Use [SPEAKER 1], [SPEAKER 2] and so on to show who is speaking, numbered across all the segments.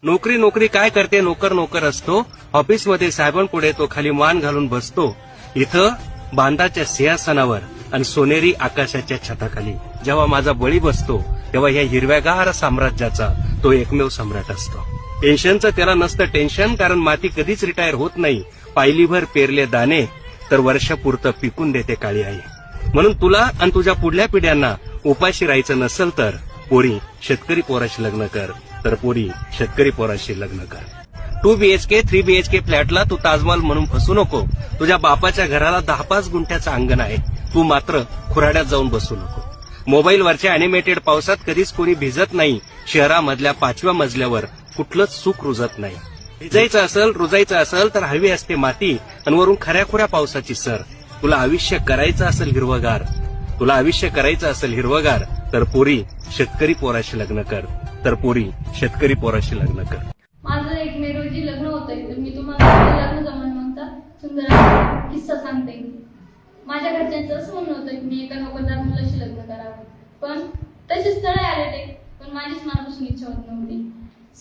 [SPEAKER 1] नोकरी नोकरी काय करते, नोकर नोकर असतो. ऑफिसमध्ये साहेबांपुढे तो खाली मान घालून बसतो. इथं बांधाच्या सिंहासनावर आणि सोनेरी आकाशाच्या छताखाली जेव्हा माझा बळी बसतो, तेव्हा या हिरव्यागार साम्राज्याचा तो एकमेव सम्राट असतो. टेन्शनचं त्याला नसतं टेन्शन, कारण माती कधीच रिटायर होत नाही. पायलीभर पेरले दाणे तर वर्षापुरतं पिकून देते काळी आई. म्हणून तुला आणि तुझ्या पुढल्या पिढ्यांना उपाशी राहायचं नसेल तर पोरी शेतकरी पोराशी लग्न कर, तर पोरी शेतकरी पोराशी लग्न कर. 2 BHK 3 BHK फ्लॅटला तू ताजमहल म्हणून फसू नको. तुझ्या बापाच्या घराला 10-5 गुंठ्याचं अंगण आहे. तू मात्र खुराड्यात जाऊन बसू नको. मोबाईलवरच्या अॅनिमेटेड पावसात कधीच कोणी भिजत नाही. शहरामधल्या 5व्या मजल्यावर कुठलंच सुख रुजत नाही. भिजायचं असेल, रुजायचं असेल तर हवी असते माती आणि वरून खऱ्याखुऱ्या पावसाची सर. तुला आयुष्य करायचं असेल हिरवगार, तुला आयुष्य करायचं असेल हिरवगार, तर पोरी शेतकरी पोराशी लग्न कर, तर पोरी शेतकरी पोराशी लग्न कर.
[SPEAKER 2] माझं 1 मे रोजी लग्न होतंय, तर मी तुम्हाला लग्न जमान्याचा सुंदर असा किस्सा सांगते. माझ्या घरच्यांचं असं म्हणणं होतं की मी एका नोकरदार मुलाशी लग्न करावं, पण तसे स्थळ आले ते, पण माझीच मनापासून इच्छा होत नव्हती.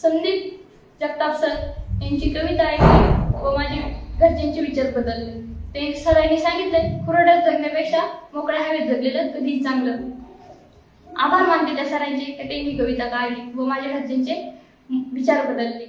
[SPEAKER 2] संदीप जगताप सर यांची कविता ऐकली व माझे घरच्यांचे विचार बदलले. ते सरांनी सांगितलंय, खुराड्यात जगण्यापेक्षा मोकळ्या हवेत जगलेलं कधीच चांगलं. आभार मानते त्या सरांचे, त्यांनी कविता काढली व माझ्या घरच्यांचे विचार बदलले.